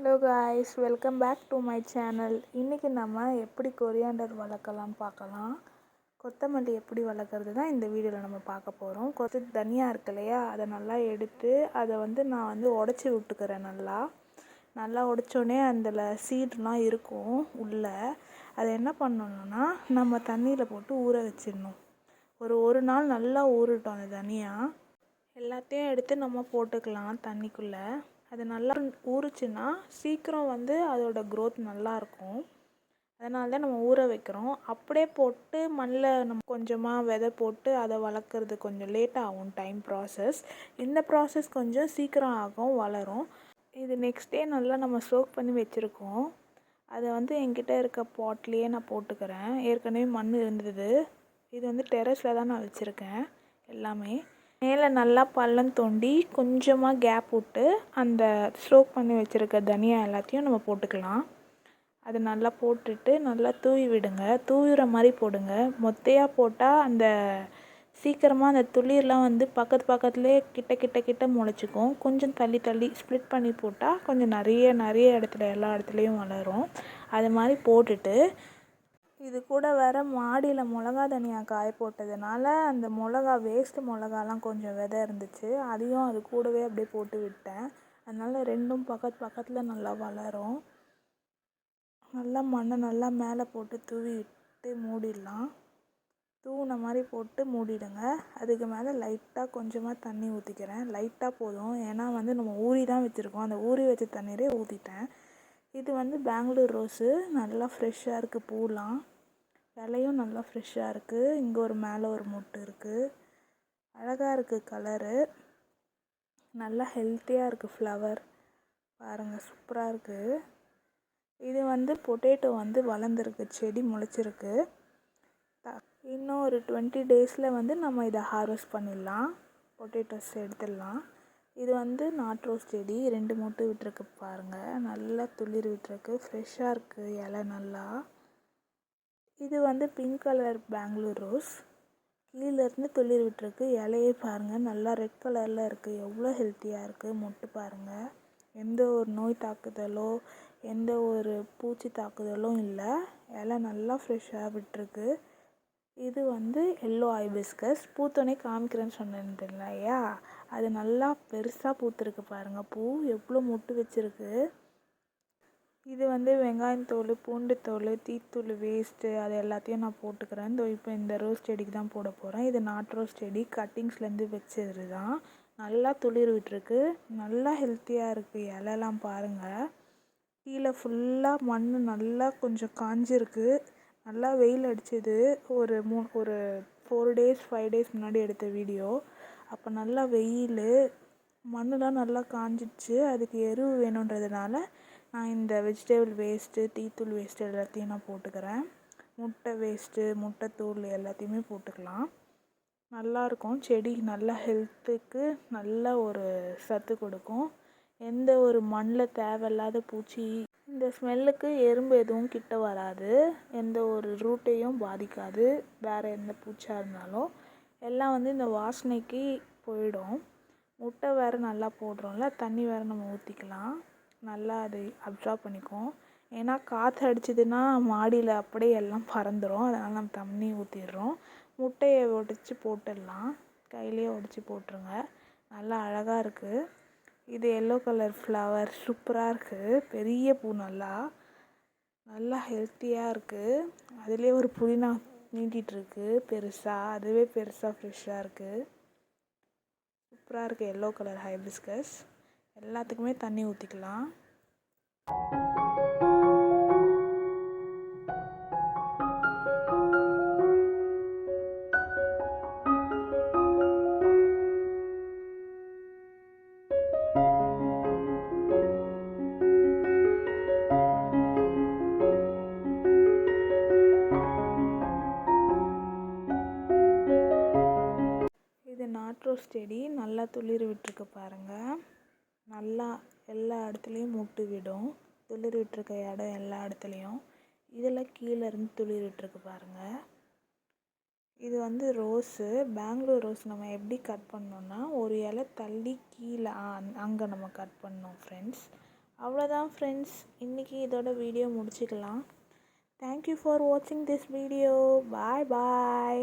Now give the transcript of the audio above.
Hello guys, welcome back to my channel. இன்றைக்கி நம்ம எப்படி கொரியாண்டர் வளர்க்கலாம்னு பார்க்கலாம். கொத்தமல்லி எப்படி வளர்க்குறது தான் இந்த வீடியோவில் நம்ம பார்க்க போகிறோம். தனியா இருக்கு இல்லையா, அதை நல்லா எடுத்து அதை நான் உடச்சி விட்டுக்கிறேன். நல்லா உடைச்சோடனே அதில் சீட்லாம் இருக்கும் உள்ளே. அதை என்ன பண்ணணுன்னா, நம்ம தண்ணியில் போட்டு ஊற வச்சிடணும். ஒரு நாள் நல்லா ஊறட்டும். அந்த தனியாக எல்லாத்தையும் எடுத்து நம்ம போட்டுக்கலாம் தண்ணிக்குள்ளே. அது நல்லா ஊறுச்சுன்னா சீக்கிரம் அதோட க்ரோத் நல்லாயிருக்கும். அதனால தான் நம்ம ஊற வைக்கிறோம். அப்படியே போட்டு மண்ணில் நம்ம கொஞ்சமாக விதை போட்டு அதை வளர்க்குறது கொஞ்சம் லேட் ஆகும். Time process. இந்த ப்ராசஸ் கொஞ்சம் சீக்கிரம் ஆகும், வளரும். இது நெக்ஸ்ட் டே நல்லா நம்ம சோக் பண்ணி வச்சுருக்கோம். அதை என்கிட்ட இருக்க பாட்லேயே நான் போட்டுக்கிறேன். ஏற்கனவே மண் இருந்தது. இது டெரஸில் தான் நான் வச்சுருக்கேன். எல்லாமே மேலே நல்லா பள்ளம் தோண்டி கொஞ்சமாக கேப் விட்டு அந்த ஸ்ட்ரோக் பண்ணி வச்சுருக்க தனியா எல்லாத்தையும் நம்ம போட்டுக்கலாம். அது நல்லா போட்டுட்டு நல்லா தூவி விடுங்க. தூவிற மாதிரி போடுங்க. மொத்தையாக போட்டால் அந்த சீக்கிரமாக அந்த துளிர்லாம் பக்கத்துலேயே கிட்ட முளைச்சிக்கும். கொஞ்சம் தள்ளி ஸ்ப்ளிட் பண்ணி போட்டால் கொஞ்சம் நிறைய இடத்துல எல்லா இடத்துலையும் வளரும். அது மாதிரி போட்டுட்டு இது கூட வேறு மாடியில் மிளகா தனியாக காய போட்டதுனால அந்த வேஸ்ட்டு மிளகாலாம் கொஞ்சம் விதை இருந்துச்சு. அதையும் அது கூடவே அப்படியே போட்டு விட்டேன். அதனால் ரெண்டும் பக்கத்தில் நல்லா வளரும். நல்லா மண்ணை நல்லா மேலே போட்டு தூவி விட்டு மூடிடலாம். தூவின மாதிரி போட்டு மூடிடுங்க. அதுக்கு மேலே லைட்டாக கொஞ்சமாக தண்ணி ஊற்றிக்கிறேன். லைட்டாக போதும். ஏன்னா நம்ம ஊறி தான் வச்சுருக்கோம். அந்த ஊறி வச்ச தண்ணீரே ஊற்றிட்டேன். இது பெங்களூர் ரோஸு. நல்லா ஃப்ரெஷ்ஷாக இருக்குது. பூலாம் இலையும் நல்லா ஃப்ரெஷ்ஷாக இருக்குது. இங்கே மேலே ஒரு மொட்டு இருக்குது. அழகாக இருக்குது கலரு. நல்லா ஹெல்த்தியாக இருக்குது ஃப்ளவர். பாருங்கள், சூப்பராக இருக்குது. இது பொட்டேட்டோ வளர்ந்துருக்கு. செடி முளைச்சிருக்கு. இன்னும் ஒரு 20 டேஸில் நம்ம இதை ஹார்வெஸ்ட் பண்ணிடலாம். பொட்டேட்டோஸ் எடுத்துடலாம். இது நாட் ரோஸ் செடி. 2 மொட்டு விட்டுருக்கு பாருங்கள். நல்லா துளிர் விட்டுருக்கு. ஃப்ரெஷ்ஷாக இருக்குது இலை நல்லா. இது பிங்க் கலர் பெங்களூர் ரோஸ். கீழேருந்து துளிர் விட்டுருக்கு. இலையே பாருங்கள், நல்லா ரெட் கலரில் இருக்குது. எவ்வளோ ஹெல்த்தியாக இருக்குது. மொட்டு பாருங்கள். எந்த ஒரு நோய் தாக்குதலோ எந்த ஒரு பூச்சி தாக்குதலும் இல்லை. இலை நல்லா ஃப்ரெஷ்ஷாக விட்டுருக்கு. இது எல்லோ ஹைபிஸ்கஸ். பூத்தோடனே காமிக்கிறேன்னு சொன்னேன் இல்லையா, அது நல்லா பெருசாக பூத்துருக்கு பாருங்கள். பூ எவ்வளோ மொட்டு வச்சுருக்கு. இது வெங்காயத்தோல், பூண்டு தோல், டீத்தூள் வேஸ்ட்டு அது எல்லாத்தையும் நான் போட்டுக்கிறேன். இப்போ இந்த ரோஸ் செடிக்கு தான் போட போகிறேன். இது நாட் ரோஸ் செடி. கட்டிங்ஸ்லேருந்து வச்சது தான். நல்லா துளிர் விட்டுருக்கு. நல்லா ஹெல்த்தியாக இருக்குது. இலைலாம் பாருங்கள். கீழே ஃபுல்லாக மண் நல்லா கொஞ்சம் காஞ்சிருக்கு. நல்லா வெயில் அடிச்சது. ஒரு 4 days 5 days முன்னாடி எடுத்த வீடியோ. அப்போ நல்லா வெயில், மண்ணெலாம் நல்லா காஞ்சிடுச்சு. அதுக்கு எருவு வேணுன்றதுனால நான் இந்த வெஜிடபிள் வேஸ்ட்டு, டீத்தூள் வேஸ்ட்டு எல்லாத்தையும் நான் போட்டுக்கிறேன். முட்டை வேஸ்ட்டு, முட்டைத்தூள் எல்லாத்தையுமே போட்டுக்கலாம். நல்லாயிருக்கும் செடி. நல்லா ஹெல்த்துக்கு நல்ல ஒரு சத்து கொடுக்கும். எந்த ஒரு மண்ணில் தேவையில்லாத பூச்சி, இந்த ஸ்மெல்லுக்கு எறும்பு எதுவும் கிட்ட வராது. எந்த ஒரு ரூட்டையும் பாதிக்காது. வேறு எந்த பூச்சாக இருந்தாலும் எல்லாம் இந்த வாசனைக்கு போயிடும். முட்டை வேறு நல்லா போடுறோம்ல, தண்ணி வேறு நம்ம ஊற்றிக்கலாம். நல்லா அது அப்சார்ப் பண்ணிக்கும். ஏன்னா காற்று அடிச்சதுன்னா மாடியில் அப்படியே எல்லாம் பறந்துடும். அதனால் நம்ம தண்ணி ஊற்றிடுறோம். முட்டையை உடச்சி போட்டுடலாம். கையிலேயே உடச்சி போட்டுருங்க. நல்லா அழகாக இருக்குது. இது எல்லோ கலர் ஃப்ளவர். சூப்பராக இருக்குது. பெரிய பூ. நல்லா ஹெல்த்தியாக இருக்குது. அதுலேயே ஒரு புதினா நீட்டிகிட்ருக்கு பெருசாக. அதுவே பெருசாக ஃப்ரெஷ்ஷாக இருக்குது. சூப்பராக இருக்குது. Yellow colour hibiscus. எல்லாத்துக்குமே தண்ணி ஊற்றிக்கலாம். இது நாட் ரோஸ் செடி. நல்லா துளிர் விட்டுருக்கு பாருங்கள். நல்லா எல்லா இடத்துலையும் மொட்டு விடும். துளிர் விட்டுருக்க இடம் எல்லா இடத்துலையும். இதில் கீழே இருந்து துளிர் விட்டுருக்கு பாருங்கள். இது ரோஸு. பெங்களூர் ரோஸ். நம்ம எப்படி கட் பண்ணோன்னா, ஒரு இலை தள்ளி கீழே அங்கே நம்ம கட் பண்ணோம் ஃப்ரெண்ட்ஸ். அவ்வளோதான் ஃப்ரெண்ட்ஸ், இன்றைக்கி இதோட வீடியோ முடிச்சுக்கலாம். தேங்க்யூ ஃபார் வாட்சிங் திஸ் வீடியோ. Bye bye.